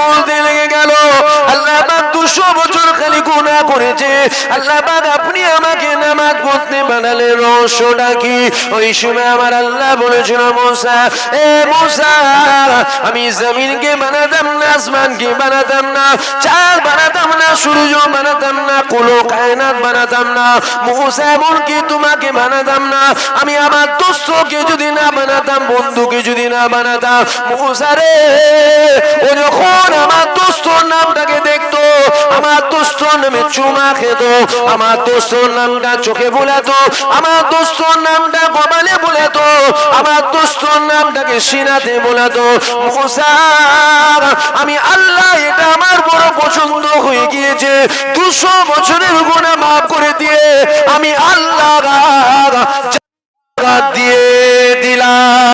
বলতে লেগে গেল, আল্লাহ পাক 200 বছর খালি গুনাহ করেছে, আল্লাহ পাক আপনি আমাকে নামাজ পড়তে বানালেন, রহস্যটা কি? ওই সময় আমার আল্লাহ বলেছিল, মুসা, এ মুসা, আমি জমিনকে বানাতাম না, আসমানকে বানাতাম না, চাঁদ বানাতাম না, সূর্য বানাতাম না, কুলো কায়নাত বানাতাম না, মুসা এমনকি তোমাকে বানাতাম না। আমি আমার দোস্তকে যদি না বানাতাম, বন্ধুকে যদি না বানাতাম, মুসা রে, ও যখন আমার দোস্তর নামটাকে দেখতো, আমার দোস্তর নামে চুমা খেত, আমার দোস্তর নামটা চোখে বোলাতো, আমার দোস্তর নামটা কপালে বোলাতো, আমার দোস্তর নামটাকে সিনাতে বোলাতো। মুসা, আমি আল্লাহ এটা আমার বড় পছন্দ হয়ে গিয়েছে, 200 বছরের গুনাহ মাফ করে দিয়ে আমি আল্লাহ দিয়ে দিলাম।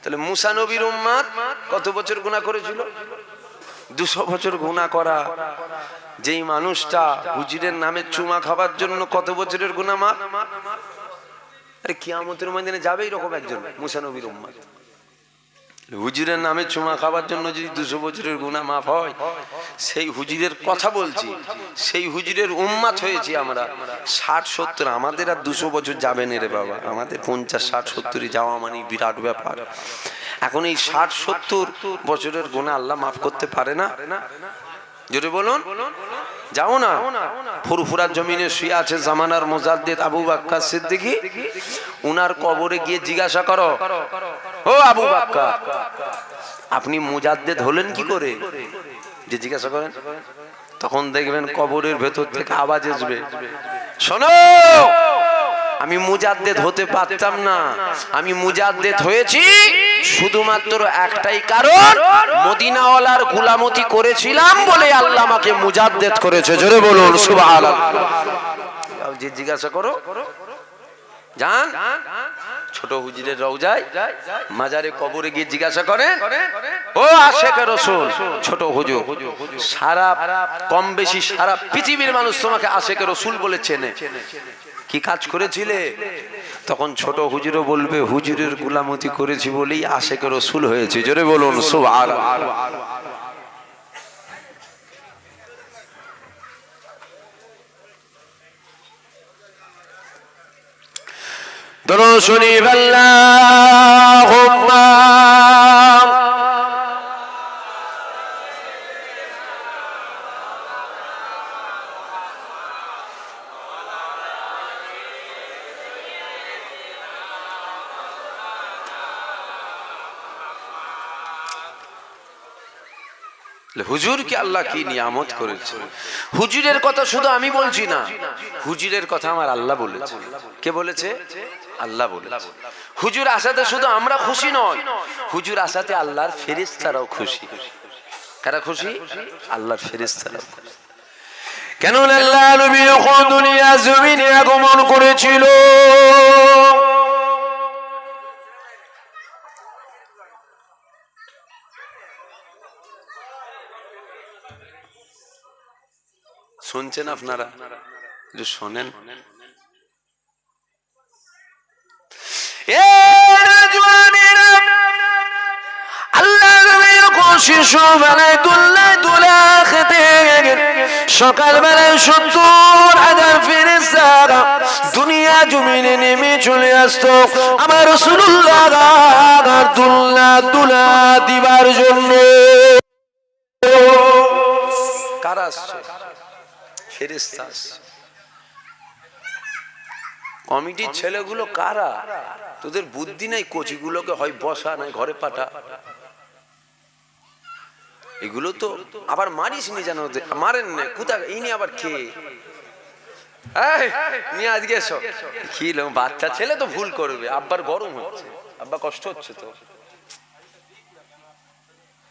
তাহলে মুসা নবীর উম্মত কত বছর গুনাহ করেছিল? 200 বছর গুনাহ করা যেই মানুষটা হুজুরের নামে চুমা খাবার জন্য কত বছরের গুনাহ মাফ? আরে কিয়ামতের ময়দানে যাবে এরকম একজন মুসা নবীর উম্মত। হুজুরের নামে চুমা খাবার জন্য যদি 200 বছরের গুনাহ মাফ হয়, সেই হুজুরের কথা বলছি, সেই হুজুরের উম্মত হয়েছি আমরা। 60-70 আমাদের আর 200 বছর যাবে না রে বাবা, আমাদের 50-60-70 যাওয়া মানে বিরাট ব্যাপার। এখন এই 60-70 বছরের গুনাহ আল্লাহ মাফ করতে পারে না? জোরে বলুন। যাও না, ফুরফুরার জমিনে শুয়ে আছে জামানার মুজাদ্দিদ আবু বকর সিদ্দিকী, উনার কবরে গিয়ে জিজ্ঞাসা করো, ও আবু বকর, আপনি মুজাদ্দিদ হলেন কি করে? যে জিজ্ঞাসা করেন, তখন দেখবেন কবরের ভেতর থেকে আওয়াজ আসবে, শোনো, আমি মুজাদ্দিদ হতে পারতাম না, আমি মুজাদ্দিদ হয়েছি শুধুমাত্র একটাই কারণ, মদিনাওয়ালার গোলামতি করেছিলাম বলে আল্লাহ আমাকে মুজাদ্দিদ করেছে। জোরে বলুন সুবহানাল্লাহ। যে জিজ্ঞাসা করো, যান ছোট হুজুরের রওজায় মাজারে কবরে গিয়ে জিজ্ঞাসা করেন, ও আশিকে রাসূল, ছোট হুজুর, সারা কম বেশি সারা পৃথিবীর মানুষ তোমাকে আশিকে রাসূল বলে চেনে, কি কাজ করেছিলে? তখন ছোট হুজুরও বলবে, হুজুরের গোলামতি করেছি বলেই আশিকে রাসূল হয়েছে। জোরে বলুন সুবহানাল্লাহ। দরুদ শরীফ আল্লাহুম্মা হুজুরকে আল্লাহ কি নিয়ামত করেছে। হুজুরের কথা শুধু আমি বলছি না, হুজুরের কথা আমার আল্লাহ বলেছে। কে বলেছে? আল্লাহ বলেছে। হুজুর আসাতে শুধু আমরা খুশি নয়, হুজুর আসাতে আল্লাহর ফেরেশতারাও খুশি। কারা খুশি? আল্লাহর ফেরেশতারাও খুশি। কেন আল্লাহ নবী যখন দুনিয়া জমিনে আগমন করেছিল, শুনছেন আপনারা? একটু শোনেন। সকাল বেলায় 70,000 ফেরেশতা দুনিয়া জমিনে নেমে চলে আসতো আমার রাসূলুল্লাহ দুলা দিবার জন্য। কারা আসছে? ফেরেশতা। কমিটির ছেলেগুলো কারা? তোদের বুদ্ধি নাই, কোচিগুলোকে হয় বসা নাই ঘরে পাঠা। এগুলো তো আবার মারিস নি, জানো? মারেন না কোথায় ইনি আবার কে? আজকে এসো কি বাচ্চা ছেলে তো ভুল করবে, আব্বার গরম হচ্ছে, আব্বা কষ্ট হচ্ছে তো।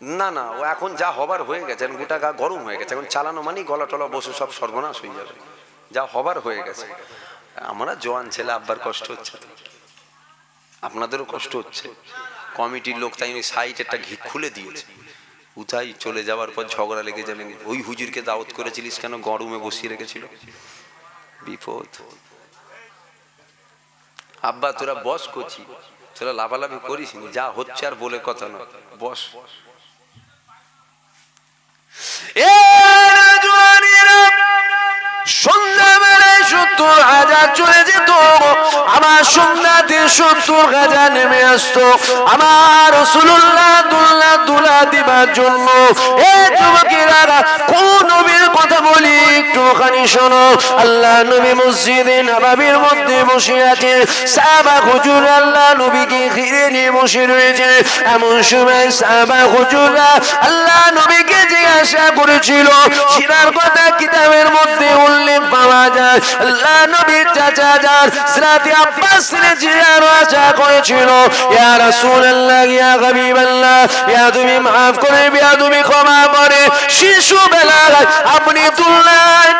না না, ও এখন যা হবার হয়ে গেছে, গোটা গা গরম হয়ে গেছে, এখন চালানো মানে গলা টলা বসে সব সর্বনাশ হয়ে যাবে, যা হবার হয়ে গেছে। আমরা জোয়ান ছেলে, আব্বার কষ্ট হচ্ছে, আপনাদেরও কষ্ট হচ্ছে। কমিটির লোক তাই ওই সাইড একটা খুলে দিয়েছে, উঠাই চলে যাওয়ার পর ঝগড়া লেগে যাবে, ওই হুজুরকে দাওয়াত করেছিলিস কেন, গরমে বসিয়ে রেখেছিল, বিপদ। আব্বা তোরা বস করছি, তোরা লাভালাভি করিস নি, যা হচ্ছে আর বলে কথা না, বস। সন্ধ্যাবেলায় 70,000 চলে যেত, আমার সন্ধ্যাতে 70,000 নেমে আসতো আমার রাসূলুল্লাহ দুলা দিবার জন্য। এ যুবকেরা, কোন নবীর কথা বলি একটুখানি শোনো। আল্লাহ নবী মসজিদে নববীর মধ্যে বসে আছে, সাহাবা হুজুর আল্লাহ নবীকে ঘিরে নিয়ে বসে রয়েছে। এমন সময় সাহাবা হুজুররা আল্লাহ নবীকে জিজ্ঞাসা করেছিল, সিরার কথা কিতাবের মধ্যে উল্লেখ পাওয়া যায়, আল্লাহ নবীর চাচা যান হযরত আব্বাস জিজ্ঞাসা করেছিল, ইয়া রাসূলুল্লাহ, ইয়া হাবিবাল্লাহ, ইয়া তুমি মাফ করে, ইয়া তুমি ক্ষমা করে, শিশুবেলায় আপনি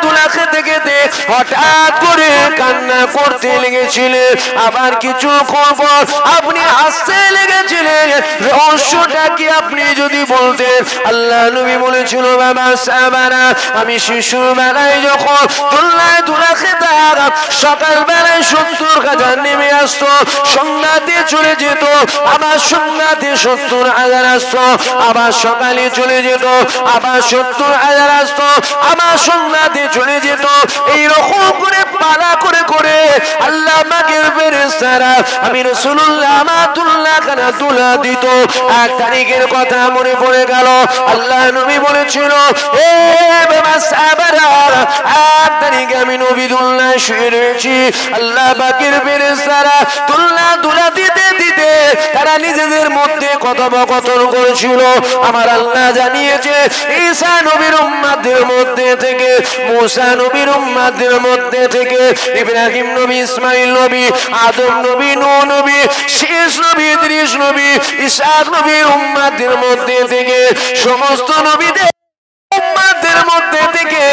দুলা খেতে খেতে হঠাৎ করে কান্না করতে লেগেছিলেন, আবার কিছুক্ষণ পর আপনি হাসতে লেগেছিলেন, রহস্যটা কি আপনি যদি বলতেন। আল্লাহ নবী বলেছিল, বাবা সাহাবারা, আমি শিশুবেলায় যখন দুলা খেতাম, সকালবেলায় 70,000 নেমে আসতো, সন্ধ্যাতে চলে যেত, আবার সন্ধ্যাতে 70,000 আসতো, আবার সকালে চলে যেত, আবার 70,000 আসতো, আবার সন্ধ্যাতে চলে যেত। এইরকম করে পালা করে করে আল্লাহ পাকের ফেরেশতারা আমি রাসূলুল্লাহ আমাতুল্লাহ কানা তুলা দিত। এক তারিখের কথা মনে পড়ে গেল, আল্লাহ নবী বলেছিল, এ বাবা সাহাবারা, এক তারিখে আমি নবী দুল্লাহ শুয়ে রয়েছি, আল্লাহ পাকের ফেরেশতারা তুলা দিতে দিতে তারা নিজেদের মধ্যে কথোপকথন করেছিল। আমার আল্লাহ জানিয়েছে, ঈসা নবীর উম্মতদের মধ্যে থেকে, মুসা নবীর উম্মতদের মধ্যে থেকে, ইব্রাহিম নবী, ইসমাইল নবী, আদম নবী, নূহ নবী, শেষ নবী, ইদ্রিস নবী, ইসহাক নবীর উম্মতদের মধ্যে থেকে সমস্ত নবীদের উম্মতের মধ্যে থেকে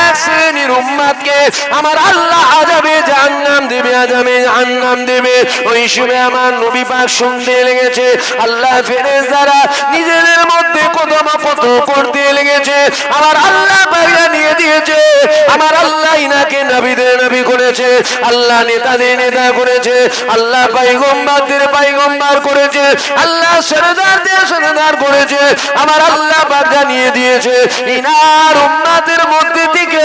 এক শ্রেণীর উম্মতকে আমার আল্লাহ আযাবে জাহান্নাম দেবে, আযাবে জাহান্নাম দেবে। ওই সময় আমার নবী পাক শুনতে লেগেছে, আল্লাহ ফেরেশতারা নিজেদের মধ্যে কথোপকথন করতে লেগেছে। আমার আল্লাহ বাইরে নিয়ে দিয়েছে, আমার আল্লাহ ইনাকে নবীদের নবী করেছে, আল্লাহ নেতাদের নেতা করেছে, আল্লাহ পয়গম্বরদের পয়গম্বর করেছে, আল্লাহ সরদারদের সরদার করেছে। আমার আল্লাহ পাক জানিয়ে দিয়েছে, ইনার উম্মতের মধ্যে থেকে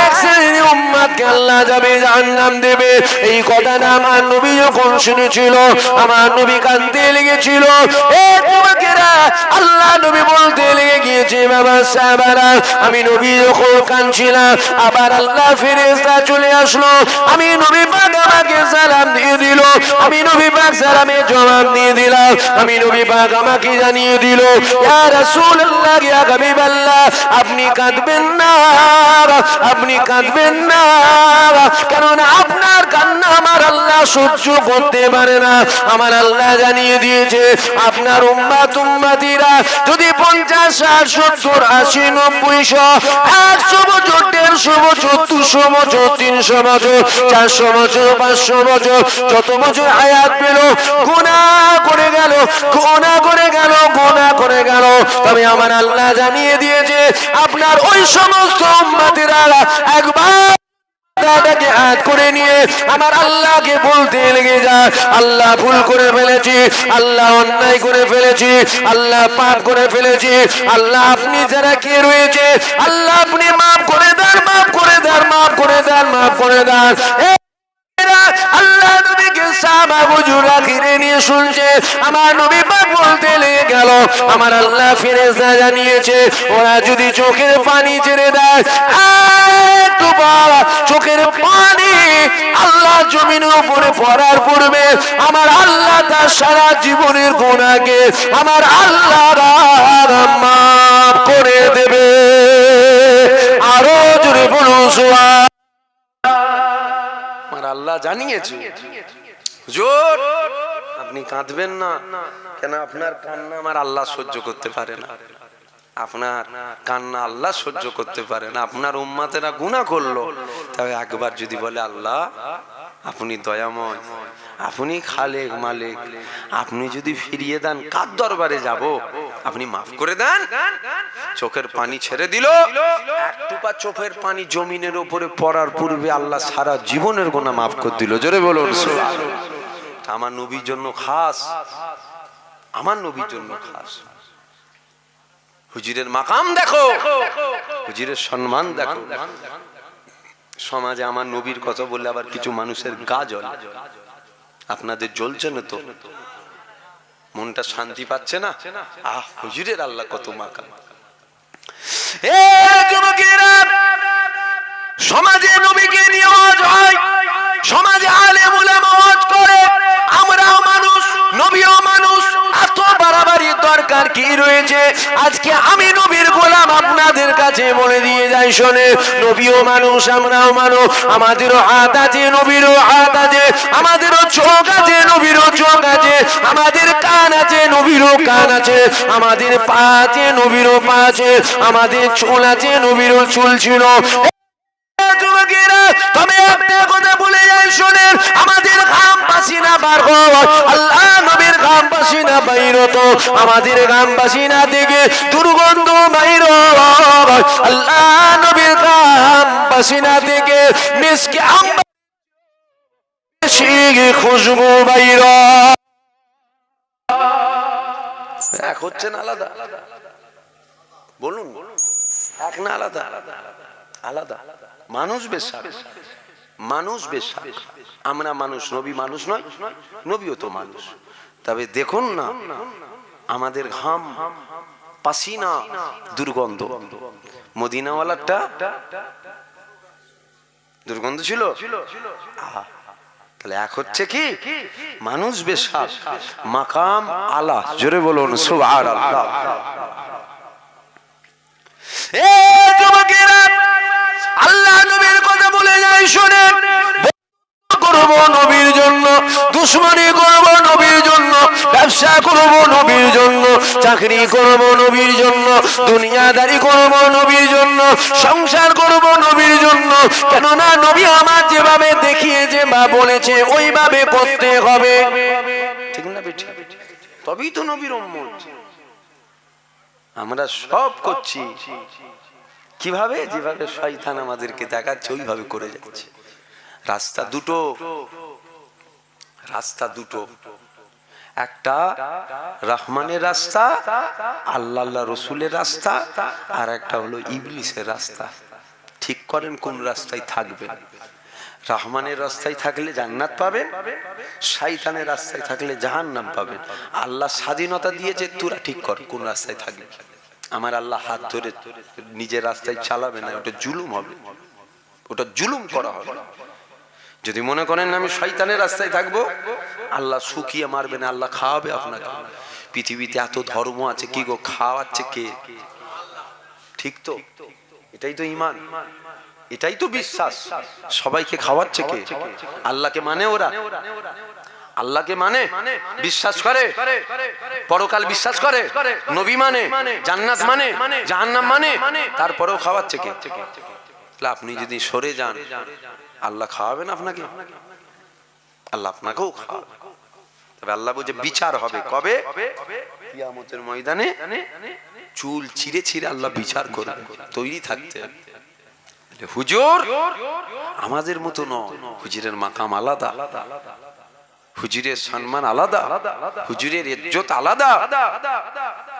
এক শ্রেণীর উম্মতকে আল্লাহ যাবে জাহান্নাম দেবে। এই কথাটা আমার নবী যখন শুনেছিল, আমার নবী কাঁদতে লেগেছিল। এ যুবকেরা, আল্লাহ নবী বলতে লেগে গিয়েছে, বাবা সাহাবারা, আমি নবী যখন কাঁদছিলাম, আবার আল্লাহ ফেরেশতা চলে আসলো, আমি নবী পাক আমাকে সালাম দিয়ে দিল, আমি নবী পাক সালামের জবাব দিয়ে দিলাম, আমি নবী পাক আমাকে জানিয়ে দিল, ইয়া রাসূলুল্লাহ, ইয়া হাবিবাল্লাহ, আপনি কাঁদবেন না, আপনি কাঁদবেন না, কারণ আপনার কান্না আমার আল্লাহ সহ্য করতে পারে না। আমার আল্লাহ জানিয়ে দিয়েছে, আপনার উম্মতিরা যদি 50, 60, 70, 80, 90, 100 বছর, 150 বছর, 200 বছর, 300 বছর, 400 বছর, 500 বছর, যত বছর হায়াত পেল, গুনাহ করে গেল, গুনাহ করে গেল, গুনাহ করে গেল, তবে আমার আল্লাহ জানিয়ে দিয়েছে, আপনার ওই সমস্ত উম্মতিরা একবার হাত করে নিয়ে আমার আল্লাহকে বলতে লেগে যায়, আল্লাহ ভুল করে ফেলেছি, আল্লাহ অন্যায় করে ফেলেছি, আল্লাহ পাপ করে ফেলেছি, আল্লাহ আপনি যারা কে রয়েছে, আল্লাহ আপনি মাফ করে দেন, মাফ করে দেন, মাফ করে দেন, মাফ করে দেন। আল্লাহ নবীকে সাহাবা হুজুররা ঘিরে নিয়ে শুনছে, আমার নবী পাক বলতে লেগে গেল, আমার আল্লাহ ফেরেশতা জানিয়েছে, ওরা যদি চোখের পানি ছেড়ে দেয়, একটু চোখের পানি আল্লাহ জমিনের উপরে পড়ার পূর্বে আমার আল্লাহ তার সারা জীবনের গুনাহকে আমার আল্লাহ মাফ করে দেবে। আরো জোরে বলুন সুবহান। আল্লাহ জানিয়েছে, হুজুর আপনি কাঁদবেন না, কেন আপনার কান্না আমার আল্লাহ সহ্য করতে পারে না, আপনার কান্না আল্লাহ সহ্য করতে পারে না। আপনার উম্মতেরা গুনাহ করলো, তবে একবার যদি বলে, আল্লাহ আপনি দয়াময়, আপনি খালেক মালিক, আপনি যদি ফিরিয়ে দেন, কার দরবারে যাব, আপনি মাফ করে দেন। চোখের পানি ছেড়ে দিল, একটু পা চোখের পানি জমিনের উপরে পড়ার পূর্বে আল্লাহ সারা জীবনের গুনাহ মাফ করে দিল। জোরে বলুন সুবহানাল্লাহ। আমার নবীর জন্য খাস, আমার নবীর জন্য খাস। হুজুরের মাকাম দেখো, হুজুরের সম্মান দেখো। সমাজে আমার নবীর কথা বললে আবার কিছু মানুষের গা জ্বলে। আপনাদের জ্বলছে না তো? মনটা শান্তি পাচ্ছে না? আহ, হুজুরের আল্লাহ কত মাকাম। সমাজে নবীকে নিয়ে ওয়াজ হয়, সমাজে আলেম উলামা ওয়াজ করে, আমরাও মানুষ, নবীও মানুষ, এত বাড়াবাড়ির দরকার কি রয়েছে? আজকে আমি নবীর গোলাম, আপনাদের কাছে বলে দিয়ে যাই শোনে, নবীও মানুষ, আমরাও মানুষ, আমাদেরও হাত আছে, নবীরও হাত আছে, আমাদেরও চোখ আছে, নবীরও চোখ আছে, আমাদের কান আছে, নবীরও কান আছে, আমাদের পা আছে, নবীরও পা আছে, আমাদের চুল আছে, নবীরও চুল ছিল। তবে একটা কথা বলে যাই শোনেন, আমাদের ঘাম পাসিনা বার হয়, আল্লাহ নবীর ঘাম পাসিনা বাইর হতো, আমাদের ঘাম পাসিনা থেকে দুর্গন্ধ বাইর হয়, আল্লাহ নবীর ঘাম পাসিনা থেকে মিসকে আম্বার খুশবু বাইর। এক হচ্ছে না আলাদা? বলুন, এক না আলাদা? আলাদা। মানুষ বেশাক, মানুষ বেশাক, আমরা মানুষ, নবী মানুষ নয়? নবীও তো মানুষ। তবে দেখুন না, আমাদের ঘাম পাসিনা দুর্গন্ধ, মদিনাওয়ালাটা দুর্গন্ধ ছিল। তাহলে এক হচ্ছে কি? মানুষ বেশাক, মাকাম আলা। জোরে বলুন সুবহানাল্লাহ। আল্লাহ নবীর কথা বলে যাই শোনেন, করব নবীর জন্য, দুশ্মনী করব নবীর জন্য, ব্যবসা করব নবীর জন্য, চাকরি করব নবীর জন্য, দুনিয়াদারি করব নবীর জন্য, সংসার করব নবীর জন্য। কেননা নবী আমার যেভাবে দেখিয়েছে বা বলেছে ওইভাবে করতে হবে, ঠিক না বেটি? তবেই তো নবীর উম্মত। আমরা সব করছি কিভাবে? যেভাবে শয়তান আমাদেরকে দেখাচ্ছে ওইভাবে করে যাচ্ছে। রাস্তা দুটো, রাস্তা দুটো, একটা রহমানের রাস্তা, আল্লাহ আল্লাহ রসুলের রাস্তা, আর একটা হলো ইবলিসের রাস্তা। ঠিক করেন কোন রাস্তায় থাকবেন। রহমানের রাস্তায় থাকলে জান্নাত পাবেন, শয়তানের রাস্তায় থাকলে জাহান্নাম পাবেন। আল্লাহ স্বাধীনতা দিয়েছে, তোরা ঠিক কর কোন রাস্তায় থাকবে। আমার আল্লাহ হাত ধরে নিজের রাস্তায় চালাবে না, ওটা জুলুম হবে, ওটা জুলুম করা হবে। যদি মনে করেন আমি শয়তানের রাস্তায় থাকবো, আল্লাহ শুকিয়ে মারবে না, আল্লাহ খাওয়াবে আপনাকে। পৃথিবীতে এত ধর্ম আছে, কি গো খাওয়াচ্ছে কে? ঠিক তো? এটাই তো ঈমান, এটাই তো বিশ্বাস। সবাইকে খাওয়াচ্ছে কে? আল্লাহকে মানে ওরা? আল্লাহকে মানে, বিশ্বাস করে, পরকাল বিশ্বাস করে, নবী মানে, জান্নাত মানে, জাহান্নাম মানে, তারপরেও খাওয়াচ্ছে কে? আপনি যদি সরে যান, আল্লাহ খাওয়াবেন আপনাকে? আল্লাহ আপনাকেও খাওয়াবে। তবে আল্লাহ বলছে বিচার হবে কবে? কিয়ামতের ময়দানে চুল ছিঁড়ে ছিঁড়ে আল্লাহ বিচার করবে, তৈরি থাকতে হবে। হুজুর আমাদের মতো নয়, হুজুরের মাকাম আলাদা, হুজুরের সম্মান আলাদা, হুজুরের ইজ্জত আলাদা।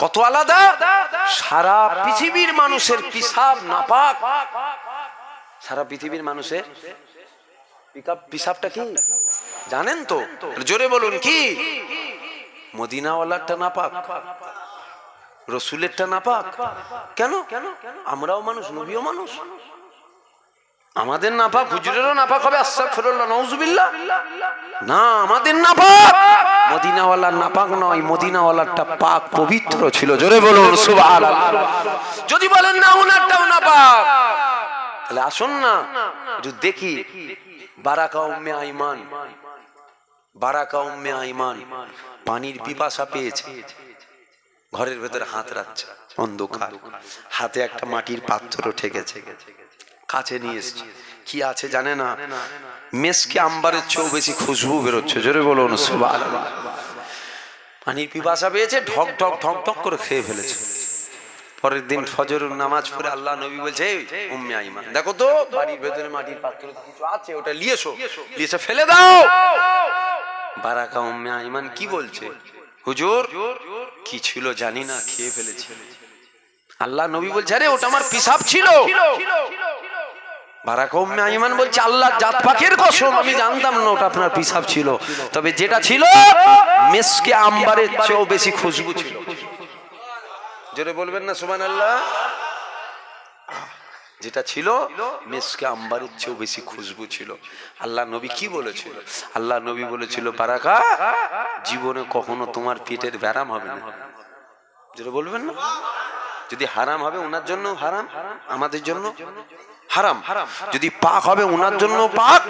কত আলাদা? সারা পৃথিবীর মানুষের পিসাব নাপাক। সারা পৃথিবীর মানুষের পিসাবটা কি জানেন তো? জোরে বলুন কি? মদিনাওয়ালারটা নাপাক, রসুলেরটা নাপাক। কেন? আমরাও মানুষ, নবীও মানুষ। আমাদের নাপাক, হুজুরেরও নাপাক হবে। আস্তাগফিরুল্লাহ, নাউজুবিল্লাহ। না, আমাদের নাপাক, মদিনাওয়ালার নাপাক নয়, মদিনাওয়ালারটা পাক পবিত্র ছিল। জোরে বলুন সুবহানাল্লাহ। যদি বলেন না ওনারটাও নাপাক, তাহলে আসুন না একটু দেখি। বারাকা উম্মে আইমান, বারাকা উম্মে আইমান পানির পিপাসা পেয়েছে, ঘরের ভেতরে হাত রাখছে, অন্ধকার, হাতে একটা মাটির পাত্র ঠেকেছে, কাছে নিয়ে এসছে। কি আছে জানে না? মেসকে আম্বারের চেয়েও বেশি খুশবু বেরোচ্ছে। জোরে বলুন সুবহানাল্লাহ। পানির পিপাসা পেয়েছে, ঢক ঢক ঢক ঢক করে খেয়ে ফেলেছে। পরের দিন ফজরের নামাজ পড়ে আল্লাহ নবী বলছে, উম্মে আইমান দেখো তো বাড়ির ভেতরে মাটির পাত্র কিছু আছে, ওটা নিয়ে এসো, নিয়ে এসে ফেলে দাও। বারাকা উম্মে আইমান কি বলছে, হুজুর কি ছিল জানি না, খেয়ে ফেলেছি। আল্লাহ নবী বলছে আরে ওটা আমার পিসাব ছিল। বারাকা উম্মে আইমান বলছে আল্লাহ জাত পাকের কসম আমি জানতাম না ওটা আপনার পিসাব ছিল, তবে যেটা ছিল মিসকে আম্বারের চেয়েও বেশি খুশবু ছিল। জোরে বলবেন না সুবহানাল্লাহ। যেটা ছিল মিসকে আম্বারের চেয়েও বেশি খুশবু ছিল। আল্লাহ নবী কি বলেছিল? আল্লাহ নবী বলেছিল বারাকা জীবনে কখনো তোমার পেটের ব্যারাম হবে না। যেটা বলবেন না, যদি হারাম হবে ওনার জন্য হারাম, আমাদের জন্য হারাম, যদি পাক হবে ওনার জন্য পাক,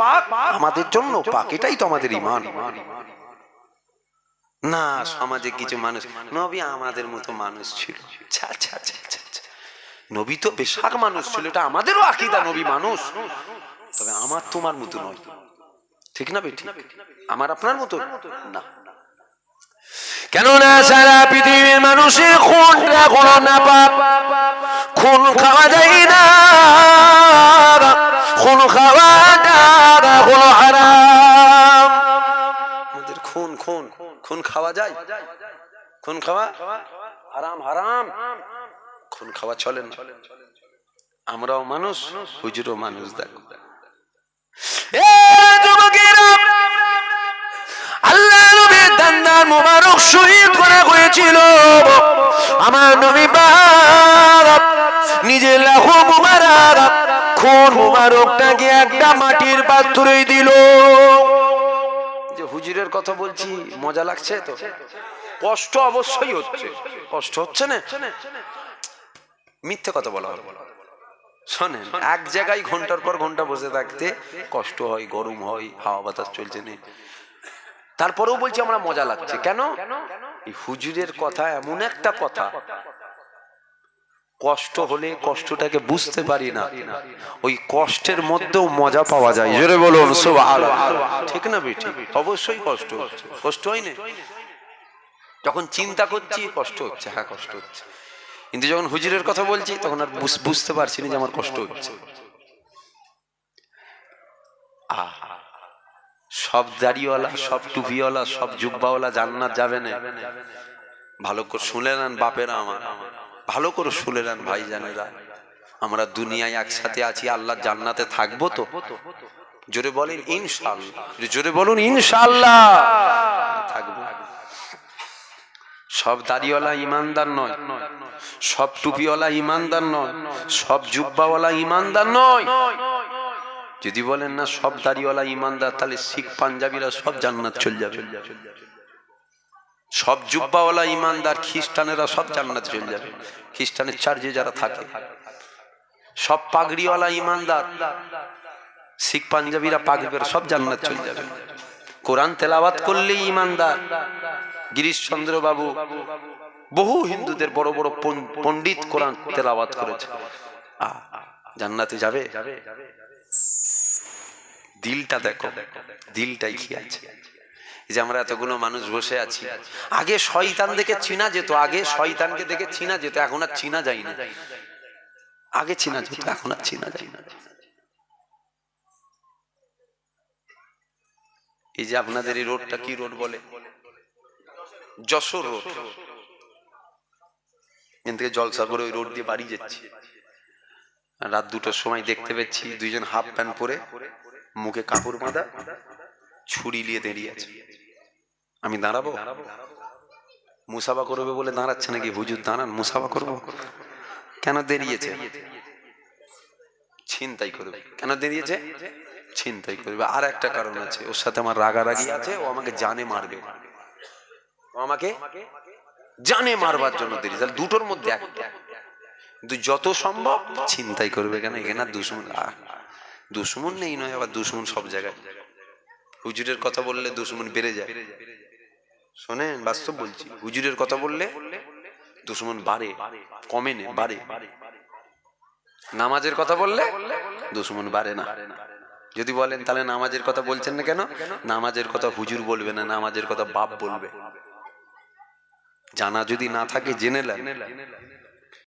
আমাদের জন্য পাক। এটাই তো আমাদের ঈমান। না সমাজে কিছু মানুষ নবী আমাদের মতো মানুষ ছিল, নবী তো বেশাক মানুষ ছিল, এটা আমাদেরও আকীদা, নবী মানুষ, তবে আমার তোমার মতো নয়। ঠিক না বেটি? আমার আপনার মতো না। কেননা সারা পৃথিবীর মানুষের খুনটা কোনো না পাপ, খুন খাওয়া যায় না, খুন খাওয়াটা হলো হারাম। আমাদের খুন খুন খুন খাওয়া যায়, খুন খাওয়া হারাম, হারাম খুন খাওয়া চলে না। আমরাও মানুষ, হুজুরও মানুষ। দেখো আল্লাহ নবীর দান্দার মুবারক শহীদ করা হয়েছিল। আমার নবী পাক নিজে লাখো মুবারক খুন মুবারকটাকে একটা মাটির পাত্রে দিল। যে হুজুরের কথা বলছি মজা লাগছে তো? কষ্ট অবশ্যই হচ্ছে, কষ্ট হচ্ছে না, মিথ্যে কথা বলা হবে। শোনেন, এক জায়গায় ঘন্টার পর ঘন্টা বসে থাকতে কষ্ট হয়, গরম হয়, হাওয়া বাতাস চলছে না, তারপরেও বলছি আমরা মজা লাগছে কেন? এই হুজুরের কথা এমন একটা কথা, কষ্ট হলে কষ্টটাকে বুঝতে পারি না, ওই কষ্টের মধ্যেও মজা পাওয়া যায়। জোরে বলুন সুবহানাল্লাহ। ঠিক না বেটি? অবশ্যই কষ্ট হচ্ছে, কষ্ট হয় না? যখন চিন্তা করছি কষ্ট হচ্ছে, হ্যাঁ কষ্ট হচ্ছে, কিন্তু যখন হুজুরের কথা বলছি তখন আর বুঝতে পারছি না যে আমার কষ্ট হচ্ছে। সব দাড়িওয়ালা, সব টুপিওয়ালা, সব জুব্বাওয়ালা জান্নাত যাবে না। ভালো করে শুনে নেন বাপেরা আমার, ভালো করে শুনে নেন ভাইজানেরা, আমরা দুনিয়ায় একসাথে আছি, আল্লাহ জান্নাতে থাকবো তো? জোরে বলেন ইনশাআল্লাহ, জোরে বলুন ইনশাআল্লাহ থাকবো। সব দাড়িওয়ালা ইমানদার নয়, সব টুপিওয়ালা ইমানদার নয়, সব জুব্বাওয়ালা ইমানদার নয়। যদি বলেন না সব দাড়িওয়ালা ইমানদার, তাহলে শিখ পাঞ্জাবিরা সব জান্নাত চলে যাবে। সব জুব্বাওয়ালা ইমানদার, খ্রিস্টানেরা সব জান্নাত চলে যাবে, খ্রিস্টানের চার্চে যারা থাকে। সব পাগড়িওয়ালা ইমানদার, শিখ পাঞ্জাবিরা পাগড়িরা সব জান্নাত চলে যাবে। কোরআন তেলাওয়াত করলেই ইমানদার। গিরিশচন্দ্র বাবু, বহু হিন্দুদের বড় বড় পণ্ডিত কোরআন তেলাওয়াত করেছে, জান্নাতে যাবে। দিলটা দেখো, দিলটাই কি আছে। এই যে আমরা এতগুলো মানুষ বসে আছি, আগে শয়তান দেখে চিনা যেত, আগে শয়তানকে দেখে চিনা যেত, এখন আর চিনা যায় না। আগে চিনা যেত, এখন আর চিনা যায় না। এই যে আপনাদের এই রোডটা কি রোড বলে? যশোর রোড। এখান থেকে জলসা করে ওই রোড দিয়ে বাড়ি যাচ্ছি, রাত 2টার সময় দেখতে পেয়েছি দুইজন হাফ প্যান্ট পরে, মুখে কাপড় বাঁধা, ছুরি নিয়ে দাঁড়িয়ে আছে। আমি দাঁড়াবো? মুসাফা করবে বলে দাঁড়াচ্ছে নাকি? হুজুর দাঁড়ান, মুসাফা করবো। কেন দাঁড়িয়েছে? ছিনতাই করবে। কেন দাঁড়িয়েছে? ছিনতাই করবে। আর একটা কারণ আছে, ওর সাথে আমার রাগারাগি আছে, ও আমাকে জানে মারবে, ও আমাকে জানে মারবার জন্য দেরি। তাহলে দুটোর মধ্যে একটা, কিন্তু যত সম্ভব ছিনতাই করবে। কেন? এখানে দুশ্মন, দুশ্মন নেই নয়, আবার দুশ্মন সব জায়গায়। হুজুরের কথা বললে দুশ্মন বেড়ে যায়। শোনেন, বাস্তব বলছি, হুজুরের কথা বললে দুশ্মন বাড়ে, কমে না, বাড়ে। নামাজের কথা বললে দুশ্মন বাড়ে না। যদি বলেন তাহলে নামাজের কথা বলছেন না কেন? নামাজের কথা হুজুর বলবে না, নামাজের কথা বাপ বলবে। জানা যদি না থাকে জেনে নেন,